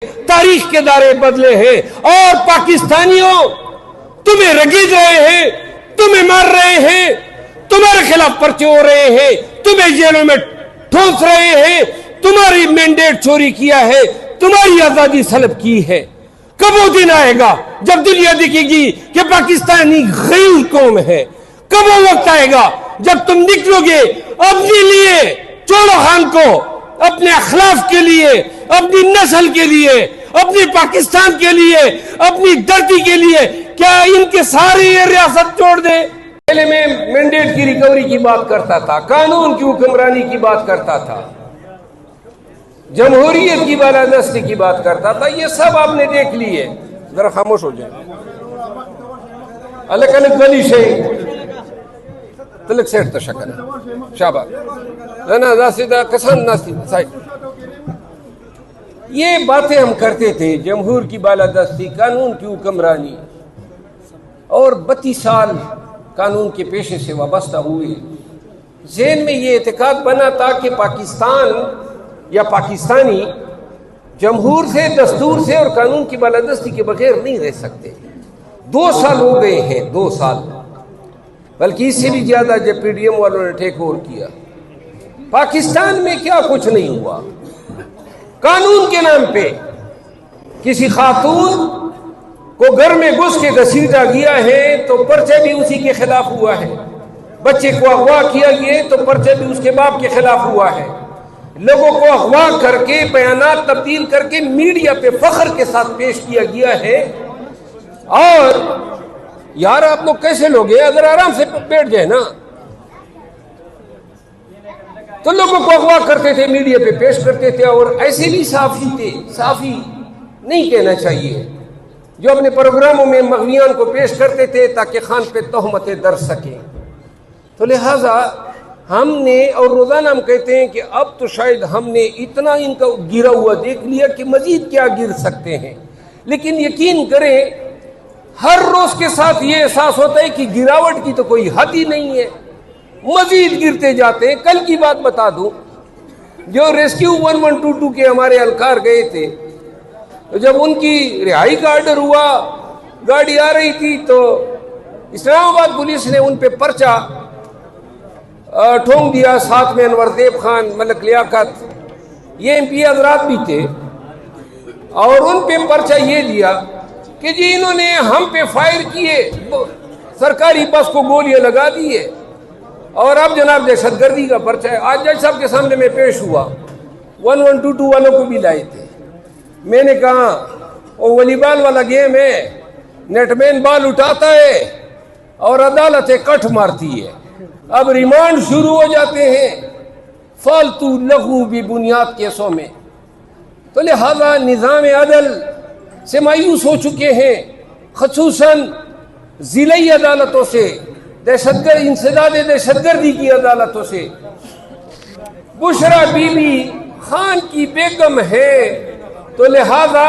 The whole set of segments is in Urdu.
تاریخ کے دائرے بدلے ہیں اور پاکستانیوں تمہیں رگید رہے ہیں، تمہیں مار رہے ہیں، تمہارے خلاف پرچے ہو رہے ہیں، تمہیں جیلوں میں ٹھونس رہے ہیں، تمہاری مینڈیٹ چوری کیا ہے، تمہاری آزادی سلب کی ہے۔ کب وہ دن آئے گا جب دنیا دیکھے گی کہ پاکستانی غیر قوم ہے؟ کب وہ وقت آئے گا جب تم نکلو گے اپنے لیے، چوڑو خان کو، اپنے اخلاق کے لیے، اپنی نسل کے لیے، اپنی پاکستان کے لیے، اپنی دھرتی کے لیے؟ کیا ان کے ساری یہ ریاست چھوڑ دے؟ پہلے میں مینڈیٹ کی ریکوری کی بات کرتا تھا، قانون کی حکمرانی کی بات کرتا تھا، جمہوریت کی بالادستی کی بات کرتا تھا، یہ سب آپ نے دیکھ لیے۔ ذرا خاموش ہو جائیں۔ اللہ کنک گلی سے تلک سیٹ تشکر شاباش نا ناسیدہ کسان ناسیدہ سائٹ۔ یہ باتیں ہم کرتے تھے، جمہور کی بالادستی، قانون کی حکمرانی، اور 32 سال قانون کے پیشے سے وابستہ ہوئے۔ ذہن میں یہ اعتقاد بنا تھا کہ پاکستان یا پاکستانی جمہور سے، دستور سے اور قانون کی بالادستی کے بغیر نہیں رہ سکتے۔ 2 سال ہو گئے ہیں، 2 سال، بلکہ اس سے بھی زیادہ جب پی ڈی ایم والوں نے ٹیک اوور کیا۔ پاکستان میں کیا کچھ نہیں ہوا۔ قانون کے نام پہ کسی خاتون کو گھر میں گھس کے گھسیٹا گیا ہے تو پرچہ بھی اسی کے خلاف ہوا ہے، بچے کو اغوا کیا گیا تو پرچہ بھی اس کے باپ کے خلاف ہوا ہے، لوگوں کو اغوا کر کے بیانات تبدیل کر کے میڈیا پہ فخر کے ساتھ پیش کیا گیا ہے۔ اور یار آپ لوگ کیسے لوگ ہیں؟ اگر آرام سے بیٹھ جائے نا، تو لوگوں کو اغوا کرتے تھے، میڈیا پہ پیش کرتے تھے، اور ایسے بھی صحافی تھے، صحافی نہیں کہنا چاہیے، جو اپنے پروگراموں میں مغویان کو پیش کرتے تھے تاکہ خان پہ تہمتیں در سکیں۔ تو لہٰذا ہم نے، اور روزانہ ہم کہتے ہیں کہ اب تو شاید ہم نے اتنا ان کا گرا ہوا دیکھ لیا کہ مزید کیا گر سکتے ہیں، لیکن یقین کریں ہر روز کے ساتھ یہ احساس ہوتا ہے کہ گراوٹ کی تو کوئی حد ہی نہیں ہے، مزید گرتے جاتے ہیں۔ کل کی بات بتا دوں، جو ریسکیو 1122 کے ہمارے اہلکار گئے تھے، تو جب ان کی رہائی کا آرڈر ہوا، گاڑی آ رہی تھی تو اسلام آباد پولیس نے ان پہ پرچہ ٹھونک دیا، ساتھ میں انور دیب خان، ملک لیاقت، یہ ایم پی حضرات بھی تھے، اور ان پہ پرچہ یہ دیا کہ جی انہوں نے ہم پہ فائر کیے، سرکاری بس کو گولیاں لگا دیے، اور اب جناب دہشت گردی کا پرچہ ہے۔ آج جج صاحب کے سامنے میں پیش ہوا، 1122 والوں کو بھی لائے تھے۔ میں نے کہا وہ والی بال والا گیم ہے، نیٹ مین بال اٹھاتا ہے اور عدالتیں کٹ مارتی ہے۔ اب ریمانڈ شروع ہو جاتے ہیں فالتو لغو بھی بنیاد کیسوں میں۔ تو لہذا نظام عدل سے مایوس ہو چکے ہیں، خصوصاً ضلعی عدالتوں سے، انسداد دہشت گردی کی عدالتوں سے۔ بشرا بی بی خان کی بیگم ہے، تو لہذا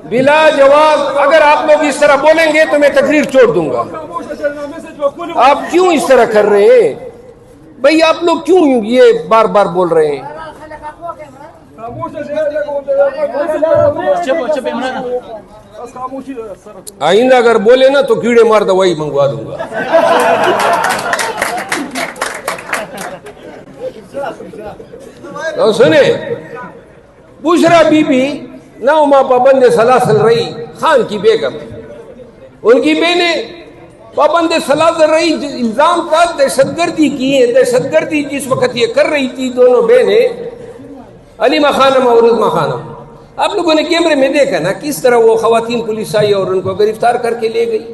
بلا جواب اگر آپ لوگ اس طرح بولیں گے تو میں تقریر چھوڑ دوں گا۔ آپ کیوں اس طرح کر رہے ہیں بھئی؟ آپ لوگ کیوں یہ بار بار بول رہے ہیں؟ آئندہ اگر بولے نا تو کیڑے مار دوائی منگوا دوں گا۔ تو سنیں، بشرا بی بی 9 ماہ پابند سلاسل رہی، خان کی بیگم، ان کی بہنیں پابند سلاسل رہی، الزام تھا دہشت گردی کی ہے۔ دہشت گردی جس وقت یہ کر رہی تھی دونوں بہنیں، علیمہ خانم اور عظمہ خانم، آپ لوگوں نے کیمرے میں دیکھا نا کس طرح وہ خواتین پولیس آئی اور ان کو گرفتار کر کے لے گئی۔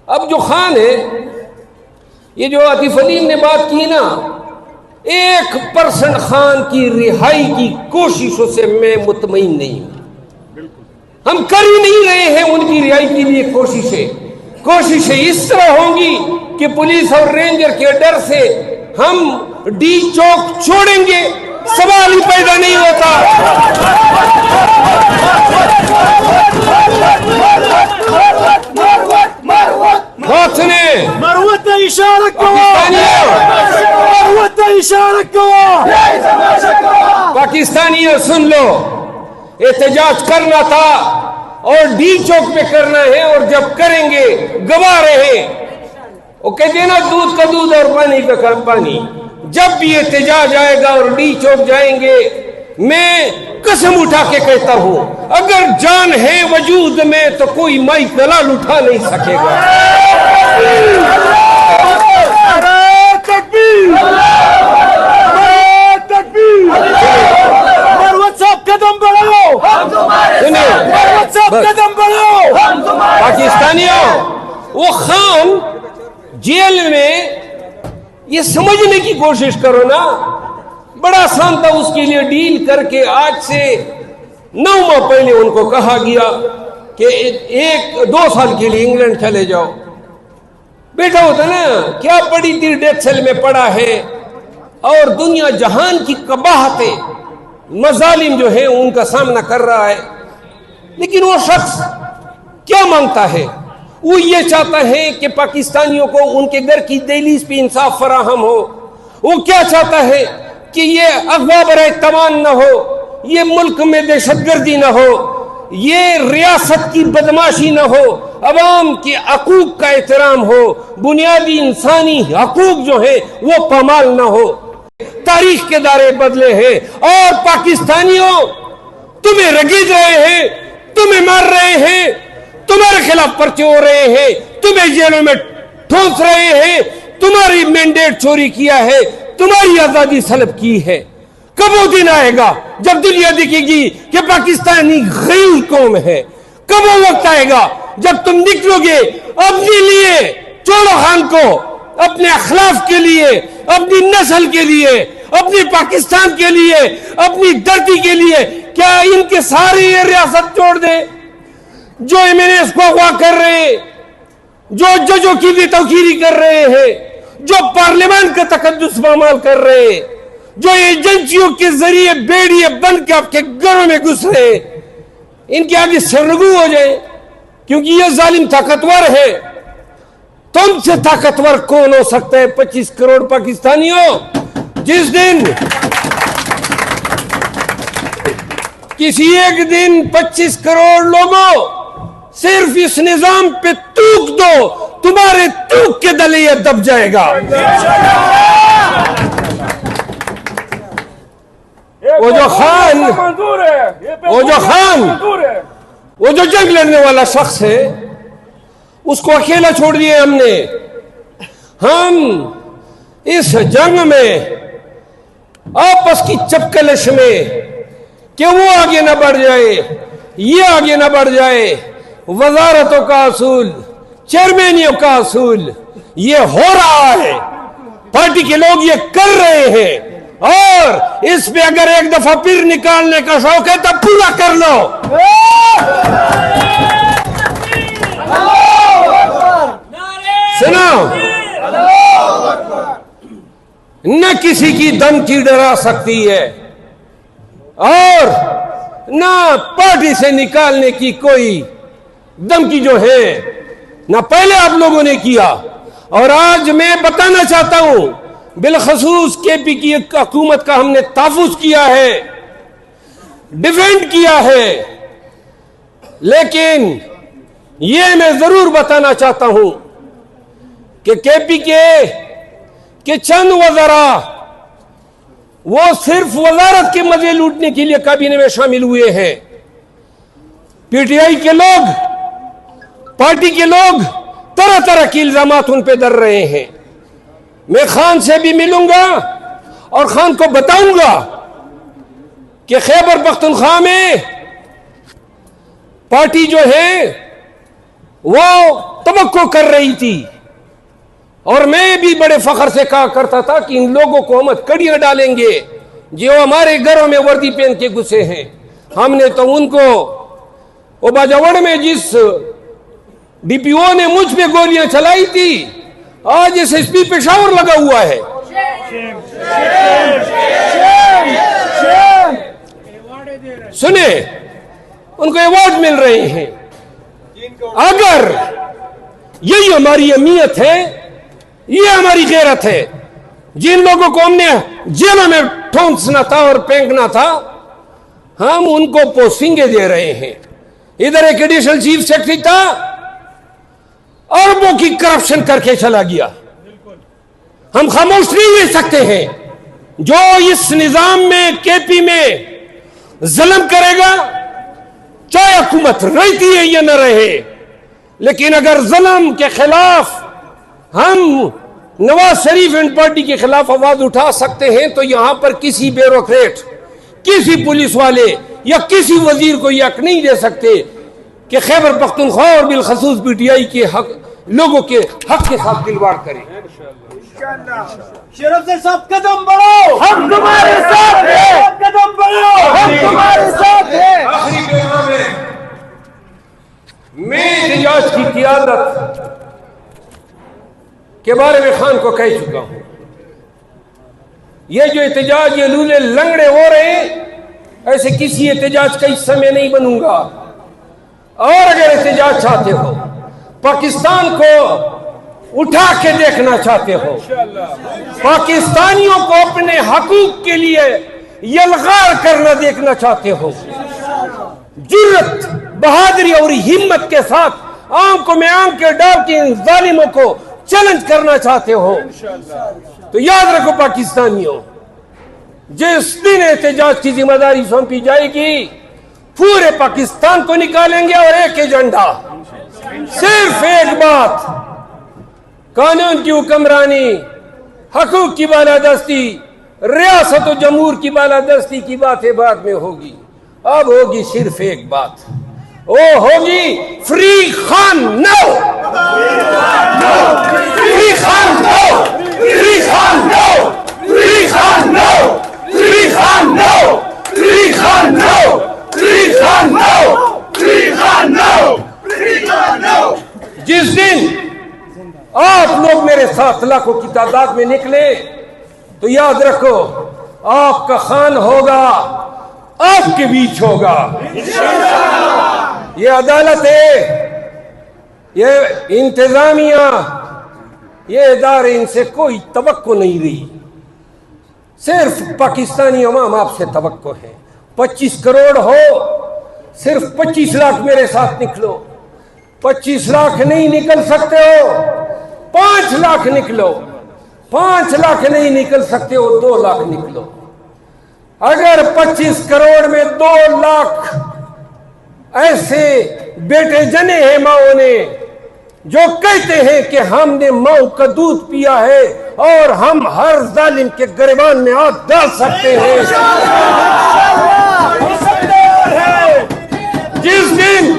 اب جو خان ہے، یہ جو عاطف علیم نے بات کی نا، 1% خان کی رہائی کی کوششوں سے میں مطمئن نہیں ہوں۔ ہم کر ہی نہیں رہے ہیں ان کی رہائی کے لیے کوششیں اس طرح ہوں گی کہ پولیس اور رینجر کے ڈر سے ہم ڈی چوک چھوڑیں گے، سوال ہی پیدا نہیں ہوتا۔ پاکستانیوں سن لو، احتجاج کرنا تھا اور ڈی چوک پہ کرنا ہے، اور جب کریں گے گوا رہے ہیں۔ وہ کہتے ہیں نا دودھ کا دودھ اور پانی کا پانی۔ جب بھی احتجاج آئے گا اور ڈی چوک جائیں گے، میں قسم اٹھا کے کہتا ہوں اگر جان ہے وجود میں تو کوئی مائی کلال اٹھا نہیں سکے گا۔ پاکستانیوں، وہ خان جیل میں، یہ سمجھنے کی کوشش کرو نا، بڑا آسان تھا اس کے لیے ڈیل کر کے۔ آج سے 9 ماہ پہلے ان کو کہا گیا کہ 1-2 سال کے لیے انگلینڈ چلے جاؤ، بیٹا ہوتا نا کیا پڑی تھی، ڈیتھ سیل میں پڑا ہے، اور دنیا جہان کی قباحتیں، مظالم جو ہیں ان کا سامنا کر رہا ہے۔ لیکن وہ شخص کیا مانگتا ہے؟ وہ یہ چاہتا ہے کہ پاکستانیوں کو ان کے گھر کی دہلیز پہ انصاف فراہم ہو۔ وہ کیا چاہتا ہے کہ یہ اغوا برائے تمام نہ ہو، یہ ملک میں دہشت گردی نہ ہو، یہ ریاست کی بدماشی نہ ہو، عوام کے حقوق کا احترام ہو، بنیادی انسانی حقوق جو ہے وہ پامال نہ ہو۔ تاریخ کے دائرے بدلے ہیں، اور پاکستانیوں تمہیں رگید رہے ہیں، تمہیں مار رہے ہیں، تمہارے خلاف پرچے ہو رہے ہیں، تمہیں جیلوں میں ٹھونس رہے ہیں، تمہاری مینڈیٹ چوری کیا ہے، تمہاری آزادی سلب کی ہے۔ کب وہ دن آئے گا جب دنیا دیکھے گی کہ پاکستانی غیر قوم ہے؟ کب وہ وقت آئے گا جب تم نکلو گے اپنے لیے، چولو خان کو، اپنے اخلاق کے لیے، اپنی نسل کے لیے، اپنی پاکستان کے لیے، اپنی دھرتی کے لیے؟ کیا ان کے ساری یہ ریاست چھوڑ دے جو MNAs کو اغوا کر رہے ہیں، جو ججوں کی بھی توقیری کر رہے ہیں، جو پارلیمان کا تقدس پامال کر رہے ہیں، جو ایجنسیوں کے ذریعے بیڑیے بن کے آپ کے گھروں میں گھس رہے ہیں، ان کے آگے سرنگو ہو جائے؟ کیونکہ یہ ظالم طاقتور ہے۔ تم سے طاقتور کون ہو سکتا ہے 25 کروڑ پاکستانیوں؟ جس دن کسی ایک دن 25 کروڑ لوگوں صرف اس نظام پہ تھوک دو، تمہارے تھوک کے دلے یہ دب جائے گا۔ وہ جو جنگ لڑنے والا شخص ہے اس کو اکیلا چھوڑ دیا ہم نے۔ ہم اس جنگ میں آپس کی چپکلش میں کہ وہ آگے نہ بڑھ جائے، یہ آگے نہ بڑھ جائے، وزارتوں کا اصول، چیئرمینیوں کا اصول یہ ہو رہا ہے، پارٹی کے لوگ یہ کر رہے ہیں، اور اس پہ اگر ایک دفعہ پھر نکالنے کا شوق ہے تو پورا کر لو۔ سنو، نہ کسی کی دھمکی ڈرا سکتی ہے، اور نہ پارٹی سے نکالنے کی کوئی دھمکی جو ہے نہ پہلے آپ لوگوں نے کیا۔ اور آج میں بتانا چاہتا ہوں، بالخصوص KP کی حکومت کا ہم نے تحفظ کیا ہے، ڈیفینڈ کیا ہے، لیکن یہ میں ضرور بتانا چاہتا ہوں کہ KP کے چند وزراء وہ صرف وزارت کے مزے لوٹنے کے لیے کابینہ میں شامل ہوئے ہیں۔ PTI کے لوگ، پارٹی کے لوگ طرح طرح کی الزامات ان پہ در رہے ہیں۔ میں خان سے بھی ملوں گا اور خان کو بتاؤں گا کہ خیبر پختونخوا میں پارٹی جو ہے وہ توقع کر رہی تھی، اور میں بھی بڑے فخر سے کہا کرتا تھا کہ ان لوگوں کو ہم کڑیاں ڈالیں گے جو ہمارے گھروں میں وردی پہن کے گھسے ہیں۔ ہم نے تو ان کو باجوڑ میں جس DPO نے مجھ پہ گولیاں چلائی تھی، آج SSP پشاور لگا ہوا ہے۔ سنیں، ان کو ایوارڈ مل رہے ہیں۔ اگر یہی ہماری اہمیت ہے، یہ ہماری غیرت ہے، جن لوگوں کو ہم نے جیلوں میں ٹھونسنا تھا اور پھینکنا تھا، ہم ان کو پوسٹنگیں دے رہے ہیں. ادھر ایک ایڈیشنل چیف سیکرٹری تھا, اربوں کی کرپشن کر کے چلا گیا. ہم خاموش نہیں رہ سکتے ہیں. جو اس نظام میں کے پی میں ظلم کرے گا, چاہے حکومت رہتی ہے یا نہ رہے, لیکن اگر ظلم کے خلاف ہم نواز شریف اینڈ پارٹی کے خلاف آواز اٹھا سکتے ہیں, تو یہاں پر کسی بیوروکریٹ, کسی پولیس والے یا کسی وزیر کو یہ حق نہیں دے سکتے کہ خیبر پختونخوا اور بالخصوص پی ٹی آئی کے حق, لوگوں کے حق کے ساتھ کھلواڑ کریں. شریف سے سب قدم بڑھو, ہم تمہارے ساتھ ہیں. قدم بڑھو, ہم تمہارے ساتھ ہیں. آخری پیغام ہے, میں احتجاج کی قیادت کے بارے میں خان کو کہہ چکا ہوں. یہ جو احتجاج, یہ لولے لنگڑے ہو رہے ہیں, ایسے کسی احتجاج کا حصہ میں نہیں بنوں گا. اور اگر احتجاج چاہتے ہو, پاکستان کو اٹھا کے دیکھنا چاہتے ہو, پاکستانیوں کو اپنے حقوق کے لیے یلغار کرنا دیکھنا چاہتے ہو, جرت, بہادری اور ہمت کے ساتھ آنکھوں میں آنکھیں ڈال کے ان ظالموں کو چیلنج کرنا چاہتے ہو, تو یاد رکھو پاکستانیوں, جس دن احتجاج کی ذمہ داری سونپی جائے گی, پورے پاکستان کو نکالیں گے اور ایک ایجنڈا, صرف ایک بات, قانون کی حکمرانی, حقوق کی بالادستی, ریاست و جمہور کی بالادستی کی باتیں بعد میں ہوگی. اب ہوگی صرف ایک بات, وہ ہوگی فری خان نو, فری خان نو, فری خان نو, فری خان نو, فری خان نو, فری خان نو, فری خان نو, فری خان نو, فری خان نو. جس دن آپ لوگ میرے ساتھ لاکھوں کی تعداد میں نکلے, تو یاد رکھو آپ کا خان ہوگا, آپ کے بیچ ہوگا. یہ عدالت ہے, یہ انتظامیہ, یہ ادارے, ان سے کوئی توقع نہیں رہی. صرف پاکستانی عوام آپ سے توقع ہے. 25 کروڑ ہو, صرف 25 لاکھ میرے ساتھ نکلو. 25 لاکھ نہیں نکل سکتے ہو, 5 لاکھ نکلو. 5 لاکھ نہیں نکل سکتے ہو, 2 لاکھ نکلو. اگر 25 کروڑ میں 2 لاکھ ایسے بیٹے جنے ہیں ماؤں نے, جو کہتے ہیں کہ ہم نے ماؤں کا دودھ پیا ہے اور ہم ہر ظالم کے گریبان میں ہاتھ ڈال سکتے ہیں, جس دن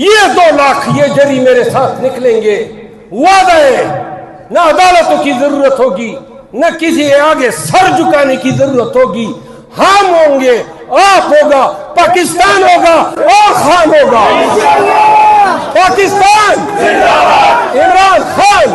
یہ 2 لاکھ یہ جری میرے ساتھ نکلیں گے, وعدہ ہے, نہ عدالتوں کی ضرورت ہوگی, نہ کسی آگے سر جھکانے کی ضرورت ہوگی. ہم ہوں گے, آپ ہوگا, پاکستان ہوگا اور خان ہوگا. پاکستان, عمران خان.